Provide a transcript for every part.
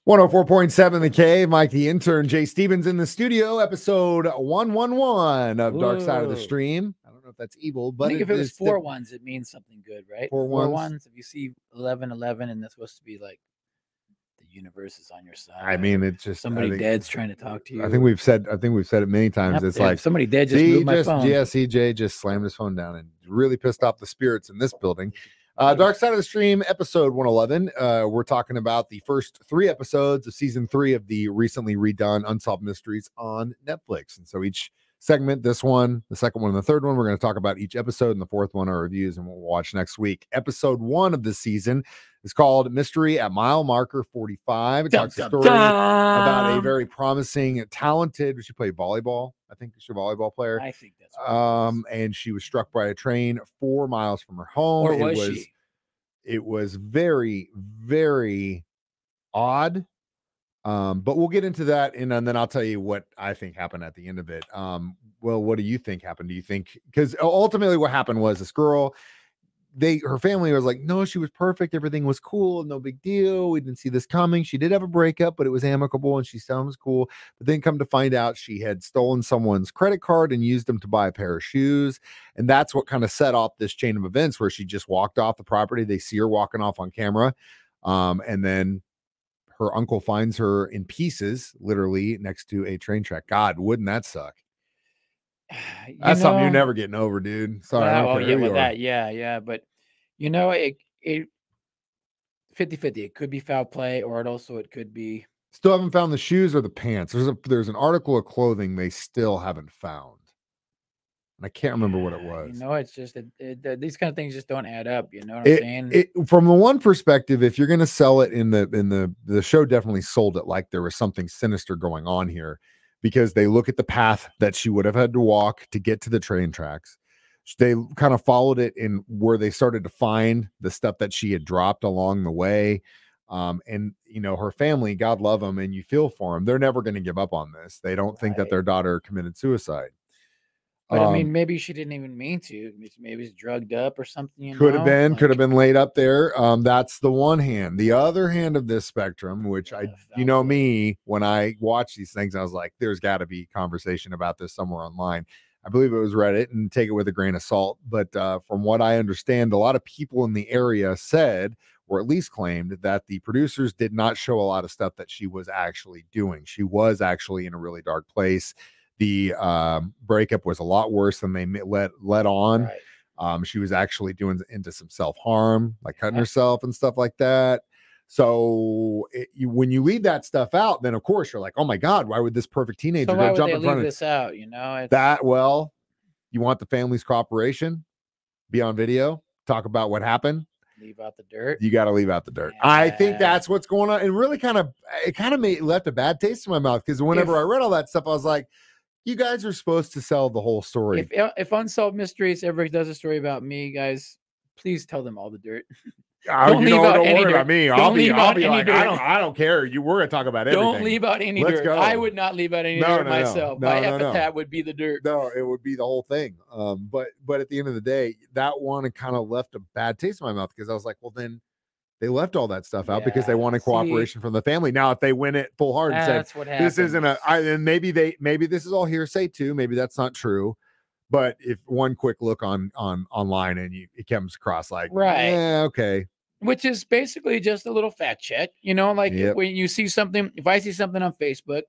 104.7 The Cave. Mike the Intern, Jay Stevens in the studio, episode 111 of Dark Side of the Stream. I don't know if that's evil, but I think if it was four ones, it means something good, right? Four ones. If you see 11, and that's supposed to be like the universe is on your side. I mean, it's just somebody dead's trying to talk to you. I think we've said it many times. It's like somebody dead just moved my phone. CJ just slammed his phone down and really pissed off the spirits in this building. Dark Side of the Stream, episode 111. We're talking about the first 3 episodes of season 3 of the recently redone Unsolved Mysteries on Netflix. And so each segment, this one, the second one, and the third one, we're going to talk about each episode, and the fourth one, our reviews, and what we'll watch next week. Episode 1 of this season is called Mystery at Mile Marker 45. It talks a story about a very promising, talented, she played volleyball. I think she's a volleyball player. I think that's what and she was struck by a train 4 miles from her home. Or was she? It was very, very odd. But we'll get into that, and then I'll tell you what I think happened at the end of it. Well, what do you think happened? Do you think, because ultimately what happened was this girl, her family was like, no, she was perfect. Everything was cool. No big deal. We didn't see this coming. She did have a breakup, but it was amicable and she sounds cool. But then come to find out she had stolen someone's credit card and used them to buy a pair of shoes. And that's what kind of set off this chain of events where she just walked off the property. They see her walking off on camera. And then her uncle finds her in pieces, literally next to a train track. God, wouldn't that suck? That's something you're never getting over, dude. Sorry. Yeah. But it 50-50. It could be foul play, or it could be. Still haven't found the shoes or the pants. There's an article of clothing they still haven't found. And I can't remember what it was. It's just these kind of things just don't add up. You know what I'm saying? From the one perspective, if you're going to sell it in the show, definitely sold it like there was something sinister going on here, because they look at the path that she would have had to walk to get to the train tracks. They kind of followed it in where they started to find the stuff that she had dropped along the way. And her family, God love them, and you feel for them. They're never going to give up on this. They don't think that their daughter committed suicide. But I mean, maybe she didn't even mean to. Maybe it's drugged up or something. Could have been laid up there. That's the one hand. The other hand of this spectrum, which me, when I watch these things, I was like, there's got to be conversation about this somewhere online. I believe it was Reddit, and take it with a grain of salt. But from what I understand, a lot of people in the area said, or at least claimed, that the producers did not show a lot of stuff that she was actually doing. She was actually in a really dark place. The breakup was a lot worse than they let on. Right. She was actually doing into some self-harm, like cutting herself and stuff like that. So when you leave that stuff out, then of course you're like, oh my God, why would this perfect teenager go jump in front of this out? You want the family's cooperation, be on video, talk about what happened. Leave out the dirt. You got to leave out the dirt. Yeah. I think that's what's going on. And really left a bad taste in my mouth, because whenever I read all that stuff, I was like, you guys are supposed to sell the whole story. If Unsolved Mysteries ever does a story about me, guys, please tell them all the dirt. Don't worry about me. I'll be like, I don't care. We're gonna talk about everything. Don't leave out any dirt. Go. I would not leave out any dirt myself. My epitaph would be the dirt. No, it would be the whole thing. But at the end of the day, that one kind of left a bad taste in my mouth, because I was like, well, then they left all that stuff out because they wanted cooperation from the family. Now, if they went it full hard and said, this isn't and maybe this is all hearsay too. Maybe that's not true. But if one quick look online and it comes across like, okay. Which is basically just a little fact check, when you see something, if I see something on Facebook,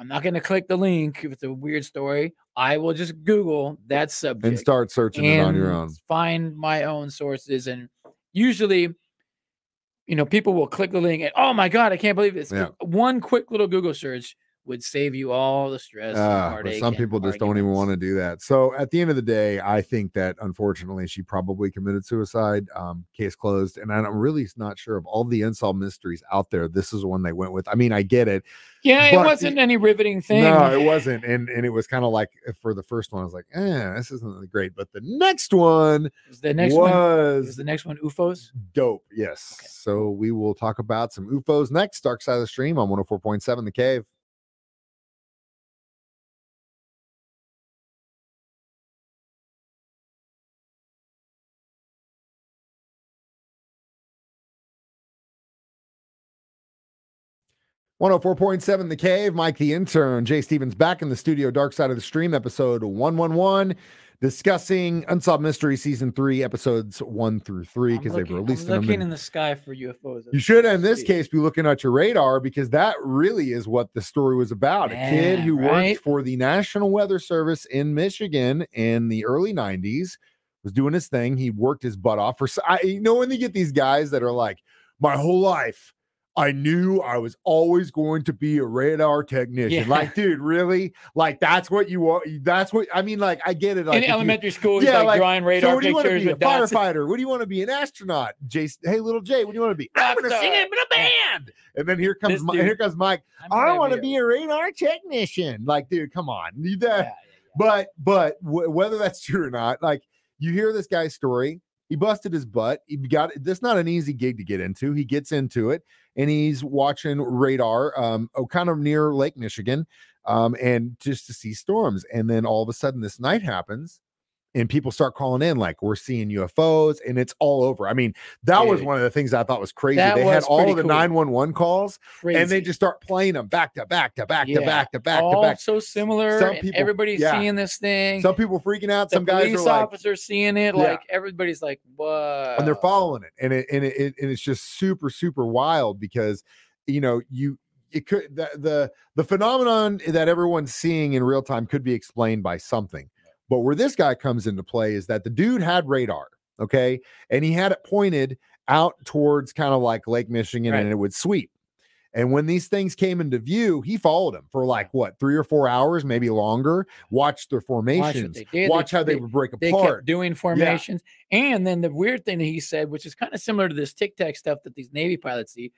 I'm not going to click the link. If it's a weird story, I will just Google that subject and start searching it on your own. Find my own sources. And usually, people will click the link and, oh my God, I can't believe this. Yeah. One quick little Google search would save you all the stress and heartache. But some people just don't even want to do that. So at the end of the day, I think that unfortunately she probably committed suicide. Case closed. And I'm really not sure of all the Unsolved Mysteries out there, this is the one they went with. I mean, I get it. Yeah, it wasn't any riveting thing. No, it wasn't. And it was kind of like, for the first one, I was like, this isn't great. But the next one was the next one UFOs? Dope. Yes. Okay. So we will talk about some UFOs next. Dark Side of the Stream on 104.7 The Cave. 104.7 The Cave, Mike the Intern, Jay Stevens back in the studio, Dark Side of the Stream, episode 111, discussing Unsolved Mystery Season 3, episodes 1 through 3, because they've released them. I'm looking in the sky for UFOs. You should, in this case, be looking at your radar, because that really is what the story was about. A kid who worked for the National Weather Service in Michigan in the early 90s was doing his thing. He worked his butt off. When you get these guys that are like, my whole life, I knew I was always going to be a radar technician. Yeah. Like, dude, really? Like, that's what you want? That's what I mean. Like, I get it. Like, in elementary school, he's like drawing radar so what do you pictures. Want to be a firefighter? What do you want to be? An astronaut? Jason, hey, little Jay, what do you want to be? I'm going to sing in a band. And then here comes Mike. I want to be a radar technician. Like, dude, come on. But whether that's true or not, like, you hear this guy's story. He busted his butt. That's not an easy gig to get into. He gets into it, and he's watching radar, kind of near Lake Michigan, and just to see storms. And then all of a sudden, this night happens, and people start calling in like, we're seeing UFOs, and it's all over. I mean, that was one of the things I thought was crazy. They had all of the 911 calls, and they just start playing them back to back to back to back to back to back. So similar. Some people, everybody's seeing this thing. Some people freaking out. Some guys are police officers seeing it. Like, everybody's like, what? And they're following it, and it's just super, super wild, because the phenomenon that everyone's seeing in real time could be explained by something. But where this guy comes into play is that the dude had radar, okay? And he had it pointed out towards kind of like Lake Michigan, and it would sweep. And when these things came into view, he followed them for 3 or 4 hours, maybe longer, watched their formations, watch how they would break apart. They kept doing formations. Yeah. And then the weird thing that he said, which is kind of similar to this Tic Tac stuff that these Navy pilots see,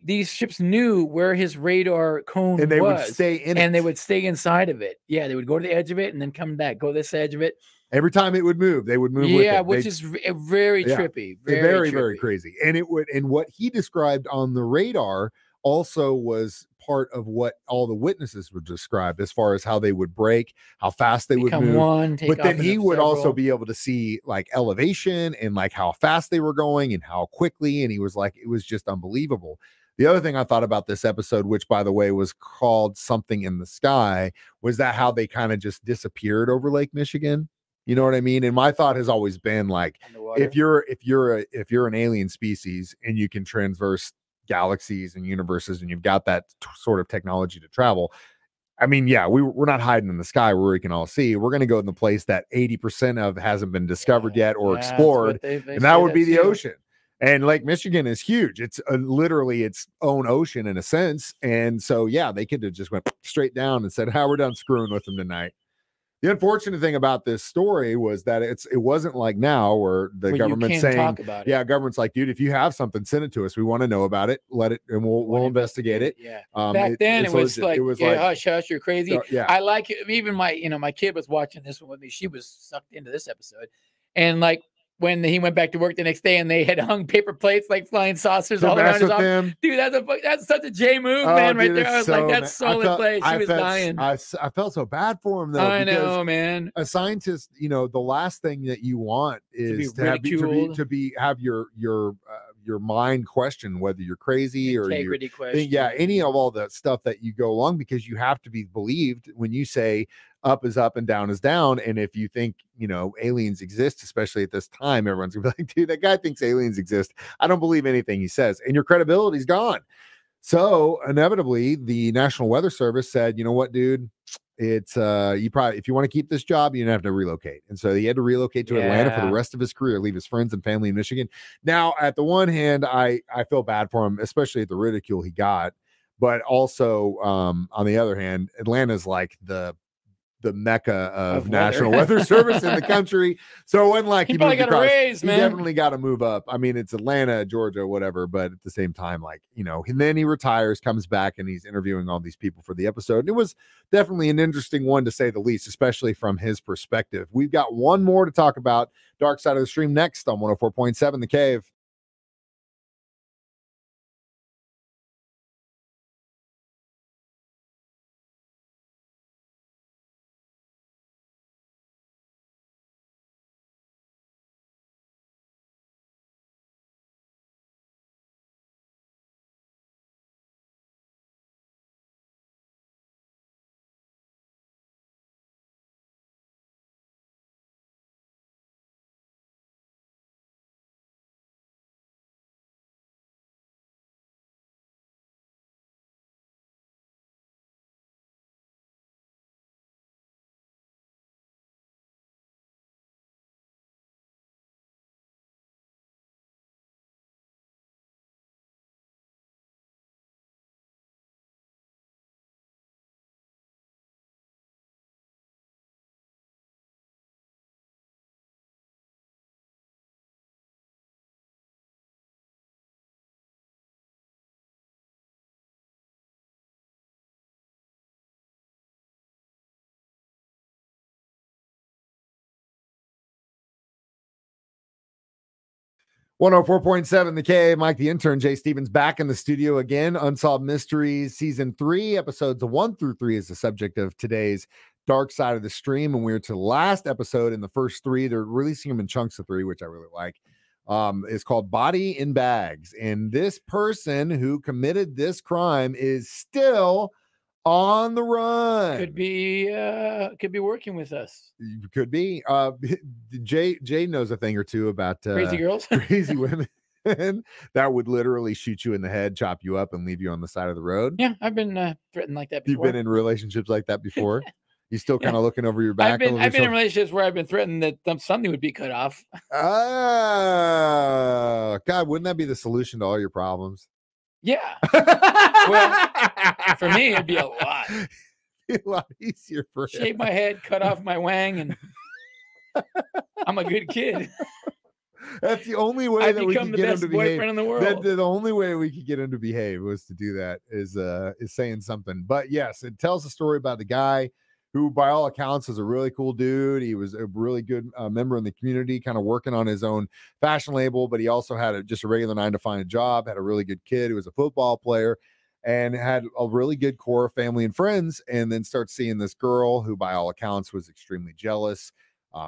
these ships knew where his radar cone and they was, would stay in and they would stay inside of it. Yeah, they would go to the edge of it and then come back, go this edge of it. Every time it would move, they would move with it. Yeah, which is very trippy. Very, very crazy. And what he described on the radar also was part of what all the witnesses would describe as far as how they would break, how fast they would move. But then he would also be able to see like elevation and like how fast they were going and how quickly. And he was like, it was just unbelievable. The other thing I thought about this episode, which by the way was called Something in the Sky, was that how they kind of just disappeared over Lake Michigan. You know what I mean? And my thought has always been like, if you're an alien species and you can traverse galaxies and universes, and you've got that sort of technology to travel, I mean, we're not hiding in the sky where we can all see. We're going to go in the place that 80% of hasn't been discovered yet or explored, and that would be the ocean. And Lake Michigan is huge. It's literally its own ocean in a sense. And so, they could have just went straight down and said, we're done screwing with them tonight. The unfortunate thing about this story was that it wasn't like now where the government's saying, government's like, dude, if you have something, send it to us. We want to know about it. Let it, and we'll investigate it. Yeah. Back then it was like, hush, hush, you're crazy. I like it. Even my kid was watching this one with me. She was sucked into this episode. And like, when he went back to work the next day and they had hung paper plates like flying saucers all around his office. Dude, that's such a J move, man, right there. I was like, that's solid play. She was dying. I felt so bad for him, though. I know, man. A scientist, the last thing that you want is to have your mind question whether you're crazy or integrity question. Any of all that stuff that you go along, because you have to be believed when you say up is up and down is down. And if you think, aliens exist, especially at this time, everyone's gonna be like, dude, that guy thinks aliens exist. I don't believe anything he says. And your credibility's gone. So inevitably, the National Weather Service said, you know what, dude, it's you probably, if you want to keep this job, you have to relocate. And so he had to relocate to Atlanta for the rest of his career, leave his friends and family in Michigan. Now, at the one hand, I feel bad for him, especially at the ridicule he got. But also, on the other hand, Atlanta's like the mecca of National Weather Service in the country. So it wasn't like he probably got a raise, man. He definitely got to move up. I mean, it's Atlanta, Georgia, whatever. But at the same time, and then he retires, comes back, and he's interviewing all these people for the episode. And it was definitely an interesting one, to say the least, especially from his perspective. We've got one more to talk about. Dark Side of the Stream next on 104.7 The Cave. 104.7 The Cave. Mike the Intern, Jay Stevens back in the studio again. Unsolved Mysteries Season 3, episodes 1 through 3 is the subject of today's Dark Side of the Stream. And we're to the last episode in the first 3. They're releasing them in chunks of 3, which I really like. It's called Body in Bags. And this person who committed this crime is still on the run. Could be working with us. Could be. Jay knows a thing or two about crazy girls, crazy women that would literally shoot you in the head, chop you up, and leave you on the side of the road. Yeah, I've been threatened like that before. You've been in relatitions like that before. You still kind of looking over your back. I've been in relationships where I've been threatened that something would be cut off. Oh, God, wouldn't that be the solution to all your problems? Yeah. Well, for me, it'd be a lot easier for shave my head, cut off my wang, and I'm a good kid. That's the only way that we could get him to behave. In the world. The only way we could get him to behave was to do that. Is saying something. But yes, it tells a story about the guy who, by all accounts, is a really cool dude. He was a really good member in the community, kind of working on his own fashion label, but he also had just a regular 9-to-5 job, had a really good kid who was a football player, and had a really good core of family and friends, and then starts seeing this girl who, by all accounts, was extremely jealous.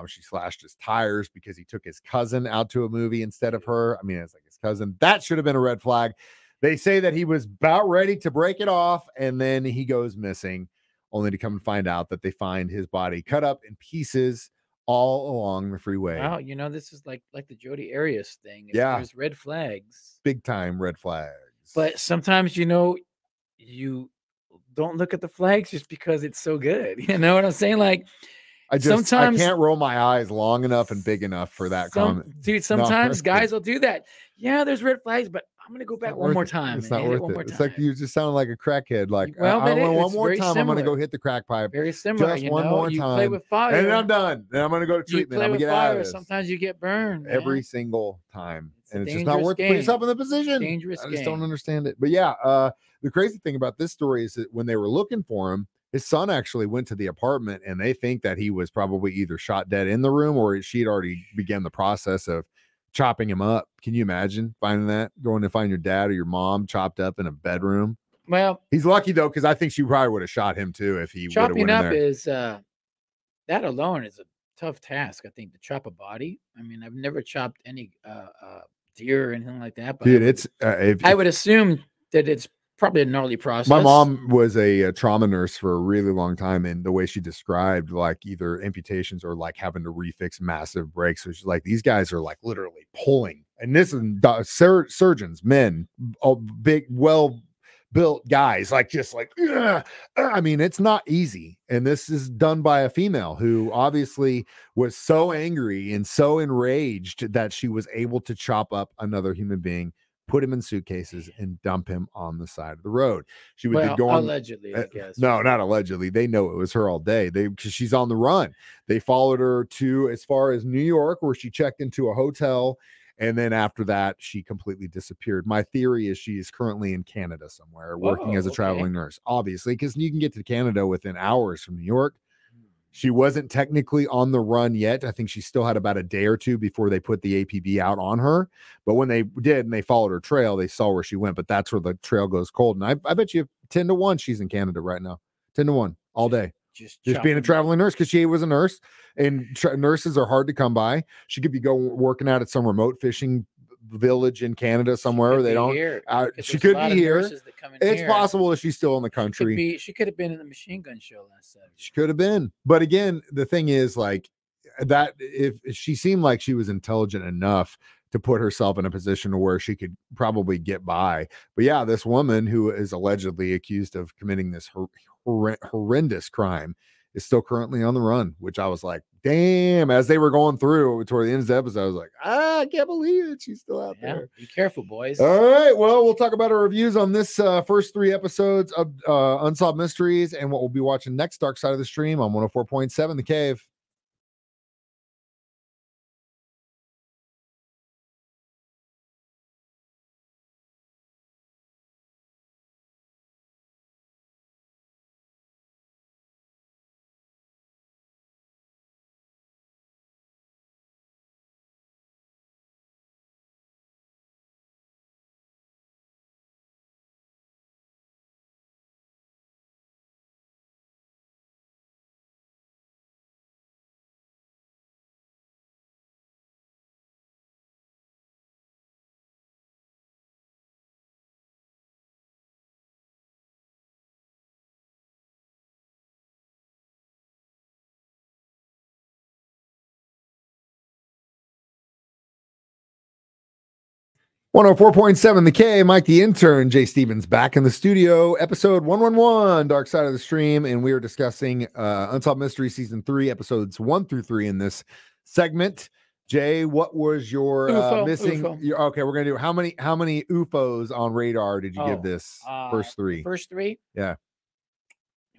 She slashed his tires because he took his cousin out to a movie instead of her. I mean, it's like his cousin. That should have been a red flag. They say that he was about ready to break it off, and then he goes missing, only to come and find out that they find his body cut up in pieces all along the freeway. Wow, this is like the Jodi Arias thing. Yeah. There's red flags. Big time red flags. But sometimes, you don't look at the flags just because it's so good. You know what I'm saying? Like, I can't roll my eyes long enough and big enough for that comment. Dude, sometimes guys will do that. Yeah, there's red flags, but I'm going to go back one more time. It's not worth it. It's like you just sound like a crackhead. Like, well, one more time, I'm going to go hit the crack pipe. Very similar. Just one more time. Play with fire. And then I'm done. Then I'm going to go to treatment. I'm going to get out of this. Sometimes you get burned. Every single time. And it's just not worth it. Put yourself in the position. Dangerous I just don't understand it. But yeah, the crazy thing about this story is that when they were looking for him, his son actually went to the apartment, and they think that he was probably either shot dead in the room or she'd already began the process of chopping him up. Can you imagine finding that? Going to find your dad or your mom chopped up in a bedroom? Well, he's lucky, though, because I think she probably would have shot him, too, if he would have went in there. Chopping up is, that alone is a tough task, I think, to chop a body. I mean, I've never chopped any deer or anything like that. But dude, I would assume that it's probably a gnarly process. My mom was a trauma nurse for a really long time, and the way she described like either amputations or like having to refix massive breaks, so she's like, these guys are like literally pulling, and this is surgeons, men, big, well built guys, like just like I mean, it's not easy. And this is done by a female who obviously was so angry and so enraged that she was able to chop up another human being, put him in suitcases, and dump him on the side of the road. She would go on, allegedly, I guess. No, not allegedly. They know it was her all day. Because she's on the run. They followed her to as far as New York, where she checked into a hotel. And then after that, she completely disappeared. My theory is she is currently in Canada somewhere, working as a traveling nurse, obviously, because you can get to Canada within hours from New York. She wasn't technically on the run yet. I think she still had about a day or two before they put the APB out on her. But when they did and they followed her trail, they saw where she went. But that's where the trail goes cold. And I bet you 10-1 she's in Canada right now. 10-1 all day. Just being a traveling nurse, because she was a nurse, and nurses are hard to come by. She could be working out at some remote fishing village in Canada somewhere. They don't. She could be here. It's possible that she's still in the country. She could have been in the machine gun show last Saturday. She could have been. But again, the thing is, like, that if she seemed like she was intelligent enough to put herself in a position where she could probably get by. But yeah, this woman who is allegedly accused of committing this horrendous crime is still currently on the run, which I was like, damn. As they were going through toward the end of the episode, I was like, I can't believe it. She's still out there. Be careful, boys. All right. Well, we'll talk about our reviews on this first 3 episodes of Unsolved Mysteries and what we'll be watching next, Dark Side of the Stream on 104.7 The Cave. 104.7 The K, Mike the Intern, Jay Stevens back in the studio, episode 111, Dark Side of the Stream, and we are discussing Unsolved Mystery Season 3, episodes 1 through 3 in this segment. Jay, what was your missing? Okay, we're gonna do how many UFOs on radar did you give this first three? First three? Yeah.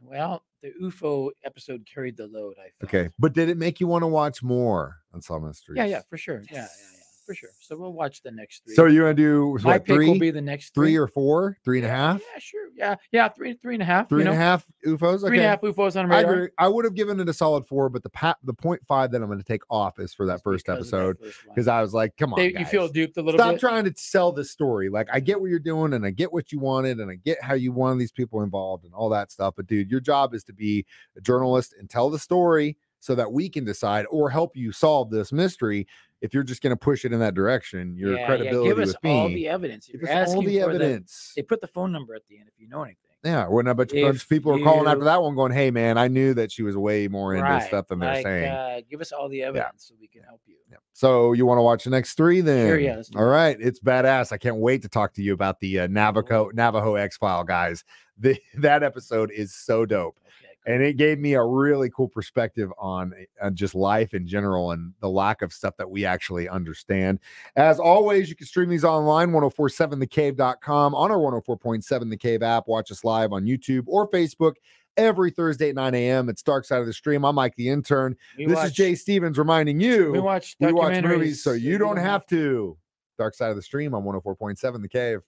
Well, the UFO episode carried the load, I felt. Okay, but did it make you want to watch more Unsolved Mysteries? Yeah, for sure. Yes. Yeah. For sure. So we'll watch the next three. So you're gonna do my pick will be the next three or four, 3.5? Yeah, sure. Yeah, three and a half. 3.5 UFOs. Okay. 3.5 UFOs on radar. I agree. I would have given it a solid 4, but the 0.5 that I'm going to take off is for that first episode because I was like, come on, guys. You feel duped a little bit. Stop trying to sell this story. Like, I get what you're doing, and I get what you wanted, and I get how you wanted these people involved and all that stuff. But dude, your job is to be a journalist and tell the story so that we can decide or help you solve this mystery. If you're just going to push it in that direction, your credibility give us with me. All the evidence. Give us all the evidence. They put the phone number at the end if you know anything. Yeah, when a bunch of people are calling after that one, going, "Hey, man, I knew that she was way more into stuff than they're saying." Give us all the evidence so we can help you. Yeah. So you want to watch the next 3 then? Sure, yeah. All right, it's badass. I can't wait to talk to you about the Navajo X-File, guys. That episode is so dope. And it gave me a really cool perspective on just life in general and the lack of stuff that we actually understand. As always, you can stream these online, 1047thecave.com, on our 104.7 The Cave app. Watch us live on YouTube or Facebook every Thursday at 9 a.m. It's Dark Side of the Stream. I'm Mike the Intern. This is Jay Stevens reminding you we watch movies so you don't have to. Dark Side of the Stream on 104.7 The Cave.